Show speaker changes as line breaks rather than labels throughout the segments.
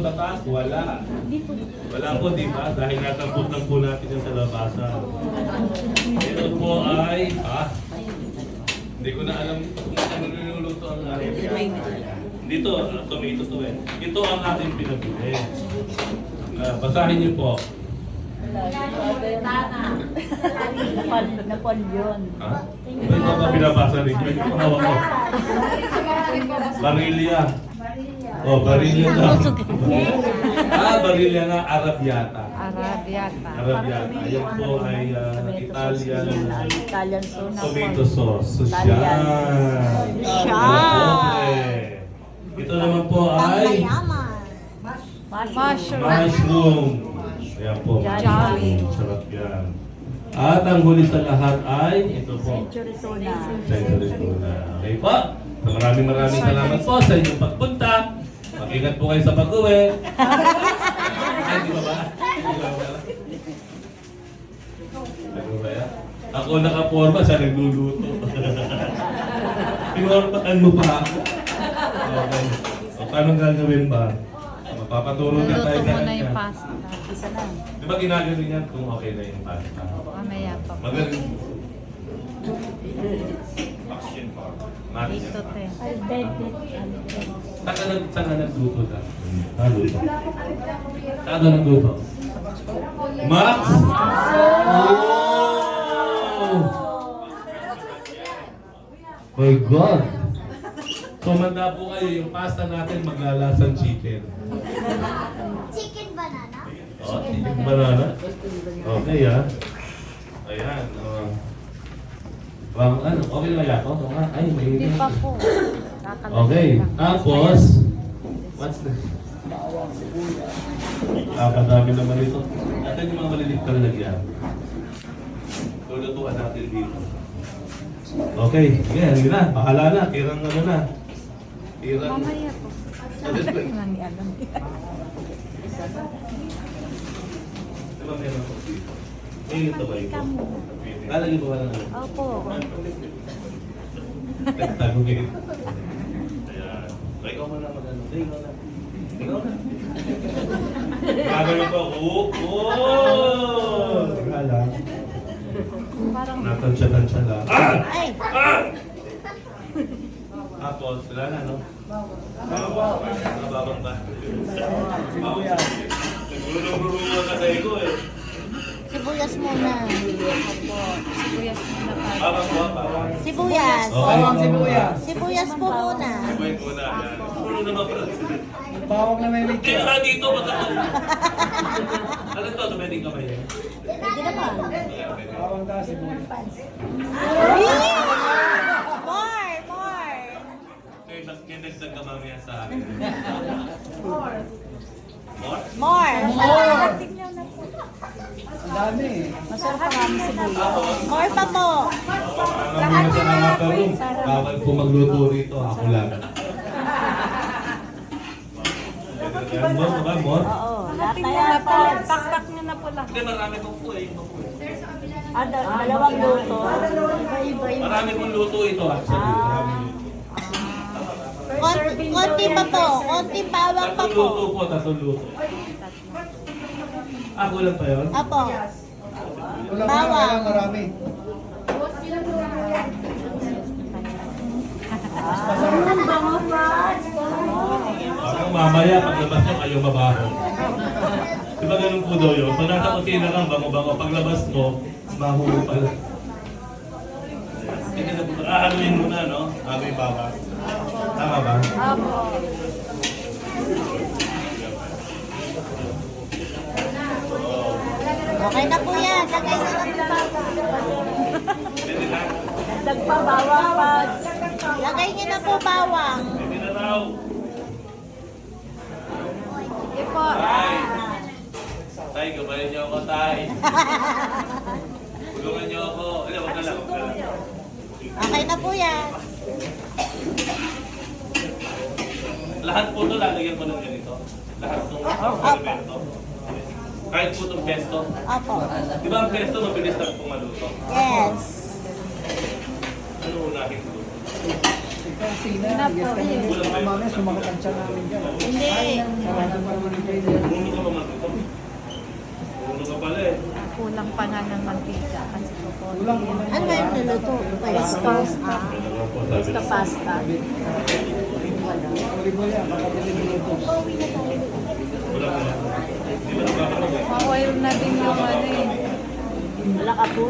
Tatas, wala. Wala po, di ba? Dahil natapos lang po natin yung sa labasan. Ito po ay, hindi ko na alam kung ano niluluto ang ating. Dito, tomato to eh. Ito ang ating pinabili. Basahin niyo po.
Napoleon.
Ha? Ito ba binabasa rin? Ito po hawak ko. Barilya. Oh, barilya na. Barilya na Arabiata.
Arabiata.
Arabiata. Yan po ay
Italian sauce.
tomato sauce.
Italian.
Okay. Ito naman po ay mushroom. Ayan po.
Jolly.
Sarap yan. At ang huli sa lahat ay ito po.
Century tuna.
Century tuna. Okay po. Maraming salamat po sa inyong pagpunta. Mag-ingat po kayo sa pag-uwi. Ay, di ba ba? Ako nakaporma, siya nagluluto. Pinormahan mo pa ako. Okay. So, paano gagawin ba? Mapapaturo na tayo
Luto mo na
kanya.
yung pasta. Isa na.
Di ba ginagano yan kung okay na yung pasta?
Mamaya pa.
Magaling. Matis.
8 to 10.
Saan ka nagluto na? Nagluto. Saan ka nagluto? Max! Oh! My God! So, manda po kayo, yung pasta natin maglalasang chicken.
Chicken banana?
Oh, chicken banana. Okay, Ayan. Ano, okay na yan? Ay, may
Hindi pa po.
Okay. Tapos, what's next? Kadami naman ito. Natin yung mga maliliit na lalagyan. Lulutuan natin dito. Okay. Yan, yun na. Bahala na. Tirang ano na. Tirang.
Mamaya po. Nang alam.
Diba meron ko dito? May ito ba ito? Lalagyan ba wala na?
Opo.
Nagtago kayo. Ayan. Ikaw mo na mag-ano. Ikaw na. Ikaw na. Gagawin ko. Teka lang.
Parang
Natansya-tansya lang.
ay!
Tapos, wala na, no? Nababang ba? Nagulong-gulong ka sa ego eh.
Sibuyas muna.
Sibuyas muna pa.
Bawang.
Sibuyas.
Bawang sibuyas.
Sibuyas po muna.
Wait muna. Puno naman pala.
Bawang na may
Hindi
lechon.
ka dito, magkakal. Ano to? Tumeding ka ba yan?
Pwede naman.
Bawang ka, sibuyas.
More.
Okay, mas kinagdag ka mamaya sa akin. More?
More.
Ang dami eh.
Masarap pa kami sibuyas.
More pa po.
Lahat sa mga karong, bawal po magluto rito. Ako lang. More ba? More?
Oo. Lahat na
Tingnan na
yan.
po. Taktak nyo na po lahat.
Hindi, marami pong po eh.
Dalawang luto. Iba-iba.
Marami pong luto ito actually. Marami luto.
Konti pa po. Konti bawang pa
Tatlong
po.
luto po, tatlong luto. Ako lang pa yun?
Apo.
Wala
Bawang.
ka marami.
Ako mamaya, paglabas nyo, kayo mabaho. Di ba ganun po daw yun? Pag nasa kusina kang bango-bango, paglabas mo, mahuho pala. Sige na po. Haluin mo na, no? Haluin baba. Tama ba?
Opo.
Okay na po yan. Lagay na lang po.
Pwede na.
Dagpa bawang pa.
Lagay niyo na po bawang.
Pwede na raw.
Sige po.
Tay! Tay, gabayan niyo ako, Tay. Tulungan niyo ako. Hindi, wag na lang. Wag na lang.
Okay na po yan.
Lahat po ito, lalagyan ko ng ganito. Lahat ng elemento. Kahit po itong pesto.
Opo.
Di ba ang pesto, mabilis lang pong maluto?
Yes.
Ano unahin ko?
Ikaw, Sina,
Sina
yes
po.
ka namin. Baka mamaya sumakot ang tiyan namin dyan.
Hindi.
Sarado pa naman ang trader.
Ulo ka ba magkito? Ulo ka pala eh.
Kulang pa nga ng mantika kasi po.
Kulang.
Ano ba yung niluto?
Pesto.
Ano po, sabi
Pesto
na.
pasta.
Uli mo yan, makabili minutos.
Wala ka na. Di ba nagkakaroon eh?
Ma-oil na din yung ano eh. Wala ka po.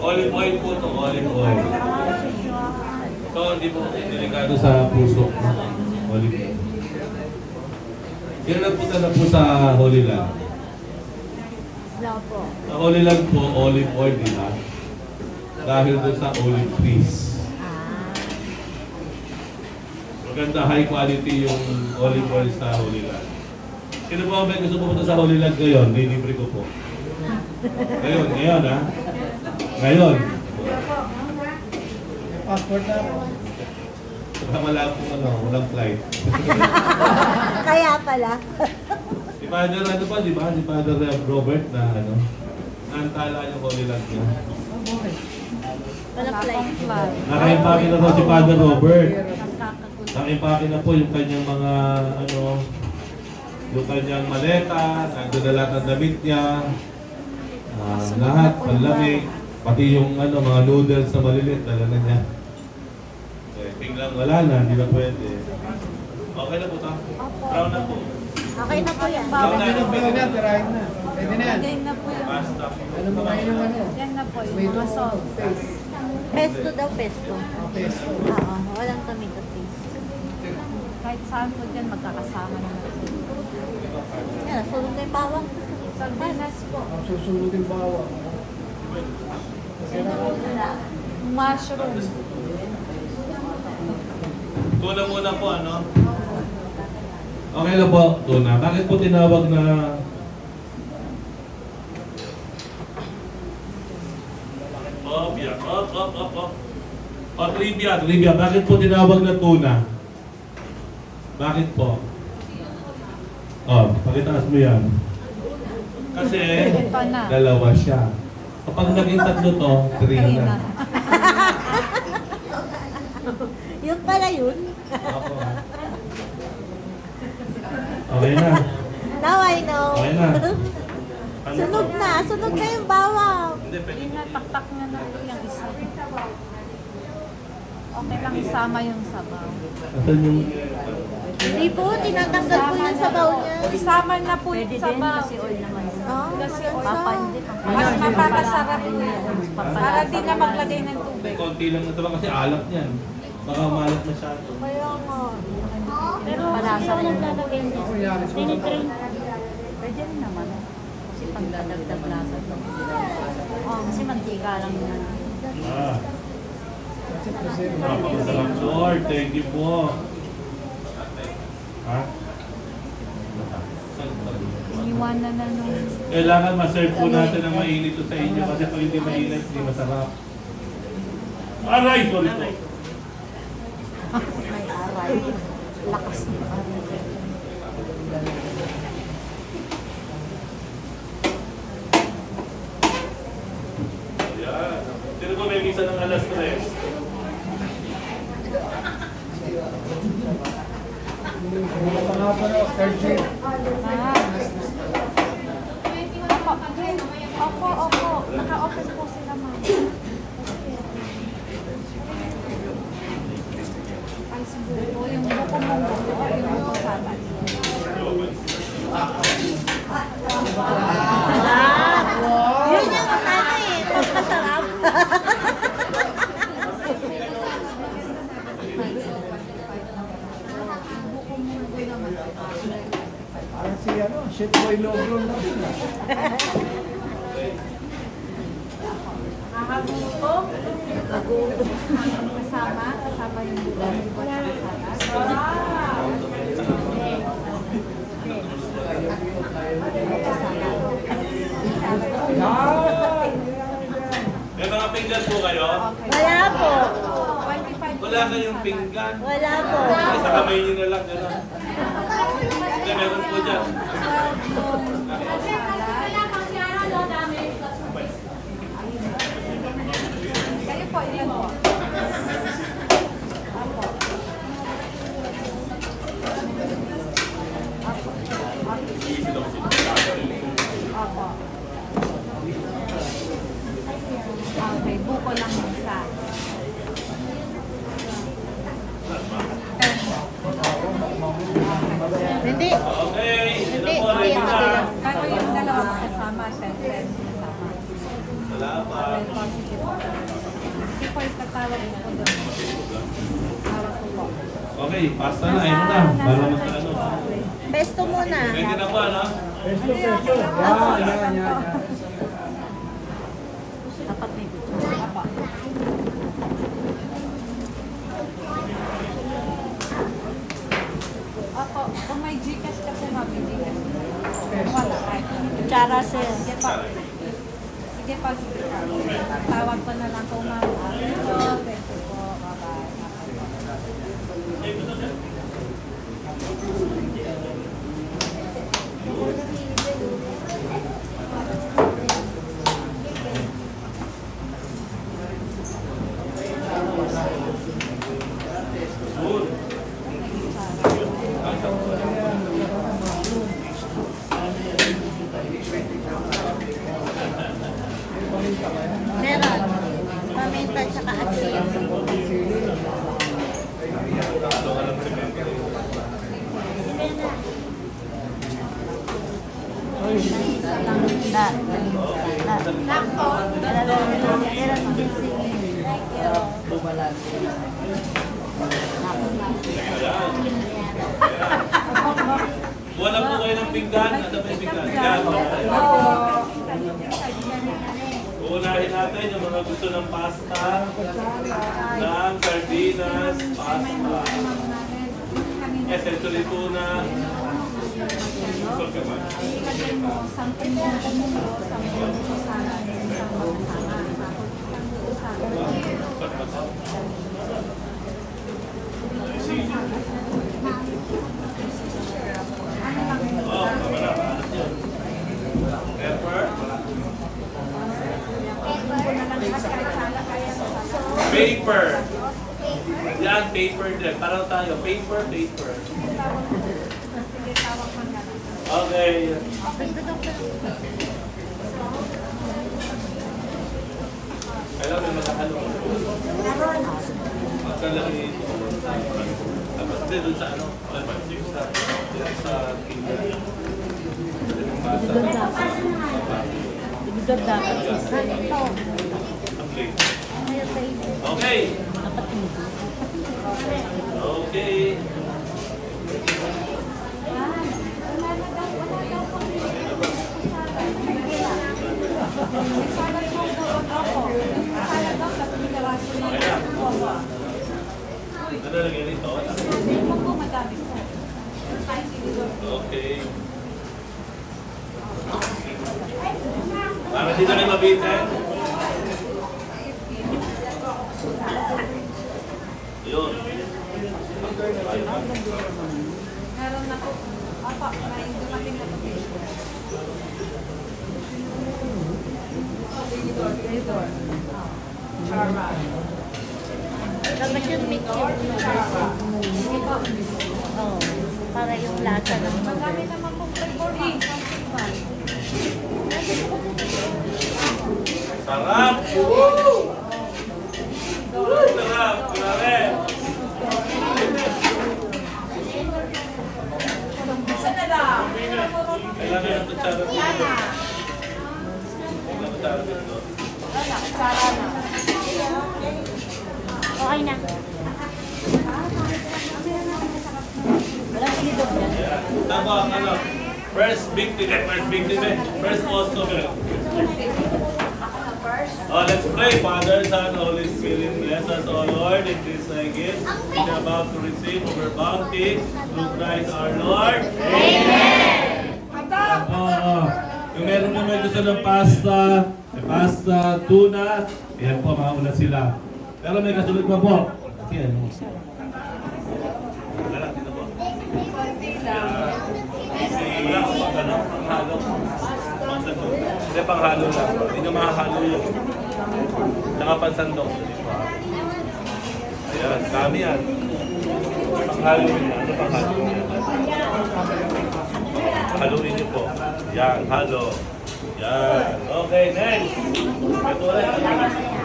Olive oil po to, olive oil. So, hindi po delikado sa puso. Olive oil. Yan lang po na po sa Holy Land.
Wala po.
Sa Holy Land po, olive oil, di ba? Dahil doon sa olive trees. Maganda, high quality yung olive oil sa Holy Land. Sino po ba gusto pumunta sa Holy Land ngayon? Lilibre ko po. Ngayon ha? Ngayon.
Passport na ako.
Baka wala po walang flight.
Kaya pala.
Si Father ano pa, di ba? Si Father Robert na naantala yung Holy Land niya.
Wala
Wala
flight.
pang flag.
Nakaimpake na daw si Father Robert.
Nakakagulo.
Nakaimpake na po yung kanyang mga yung kanyang maleta, nandun na lahat ng damit niya. Lahat, panlamig, pati yung mga noodles na maliliit, dala na niya. Biglang wala na, hindi na pwede. Okay na po ta? Brown na po.
Okay na po yan.
Brown na
Ano
na
ba yan? Tirahin na. Pwede na yan.
Lagay na po yung
Pasta.
Ano ba kayo ng ano?
yan na po
May
yung mga salt.
face.
Pesto daw, pesto.
Pesto.
Oo, walang tomato paste.
Kahit saan po dyan magkakasama na.
Yan, sunod na yung bawang.
Sardinas po.
Ang susunod yung bawang.
Mushroom.
Tuna muna po, ano? Okay na po, tuna. Bakit po tinawag na... Trivia. Bakit po tinawag na tuna? Bakit po? Pakitaas mo yan. Kasi
Ito na.
dalawa siya. Kapag naging tatlo to, three
Ayun
na.
na.
Yun pala yun.
Ako, ha? Okay na.
Now I know.
Okay na.
Sunog na yung bawang.
Hindi, pwede.
Hindi na, taktak nga na po yung isa. Okay lang isama yung sabaw.
Asan yung...
Hindi po, tinatanggal po yung sabaw niya.
Isama na po yung sabaw.
Oh,
Kasi
sabaw.
mas mapapasarap yan. Para di na maglagay ng tubig.
Konti lang na ito kasi alat niyan. Baka malat masyado.
Kaya nga.
Pero malasa rin lalagay niya.
Ako yari.
Tinitrain. Pwede rin naman. Kasi pagdadagdag lasa ito. Kasi mantika lang yan.
Kasi present.
Napakasarap, Lord. Thank you po. Ha?
Iniwanan na nung...
Kailangan ma-serve po natin ang mainit to sa inyo kasi pag hindi mainit, hindi masarap. Aray! Sorry po.
May aray. Lakas ng aray.
Ayan. Sino po may misa ng alas 3?
Pangapon ako, third shift.
Opo. Naka-open po sila, ma'am. Ay, siguro. Yung buko mong buko. Yung buko salad.
Yun yung ano eh, masarap.
Parang si Chef Boy Logron na sila.
Kasama yung buko.
May mga pinggan po kayo?
Wala po.
25.
Wala kayong pinggan.
Wala po.
Sa kamay nyo na lang, gano'n. Hindi, meron po dyan.
Hindi.
Okay, ito
Hindi,
po,
hindi
ready
yung
na.
kabila.
Pero yung dalawa magkasama, syempre, kasama.
Salamat.
Well, positive. Hindi po yung tatawag ko po doon. Tawag ko po.
Okay, pasta na, ayun na. Para magkaano.
Pesto muna.
Ready na po, ano?
Pesto, pesto. Yan.
Dapat may picture. Apa. Apo, kung may Gcash ka po, ma'am, may Gcash. Wala, kahit ano.
Kutsara, sir.
Sige pa. Sige pa, sige pa. Tawag ko na lang po, ma'am. Ito, thank you po. Bye-bye.
Good.
Meron. Paminta tsaka asin.
Buwan na po kayo ng pinggan. Ano ba yung pinggan? Yan. Uunahin natin yung mga gusto ng pasta, ng sardinas, pasta. Yes, ito rin tuna. Gusto ka ba?
Ilagay mo, 10 bumulo, 10 buko sana, isang makasama, isang buko sana.
Oh, tama na. Pepper. Paper. Yan, paper din. Parang tayo. Paper. Okay. Kailan may makahalo. Magkalaki ito. Tapos din doon sa ano. Sa kinder. Yung bata.
Ibigod dapat. Ito.
Ang plate. Okay. Okay. Ano lagyan ito? Okay. Para dito na mabitin. Yun.
Meron na po. Apa, may dumating na po. Charma.
Dapat yung mixture. Oo. Para yung lasa ng
Marami naman pong flavor.
Sarap! Sarap! Grabe! Kailangan ng kutsara dito. Kailangan kutsara dito.
Okay na. Walang sinidog na.
Tama ang ano. First victim, first customer. Oh, let's pray. Father, Son, Holy Spirit, bless us, O Lord, in this gift we are about to receive over bounty through Christ our Lord. Amen! Oo. Yung meron mo may gusto ng pasta, tuna, yan po, mauna sila. Pero may kasunod pa po. Kasi ano? Wala, dito po. Wala ko pang ano, panghalo. Pansandok. Hindi, panghalo lang. Hindi nyo makahalo yun. Tsaka pansandok. Ayan, dami yan. Panghalo yun. Ano panghalo yun? Haluin niyo po. Yan, halo. Yan. Okay, next. Ito ulit.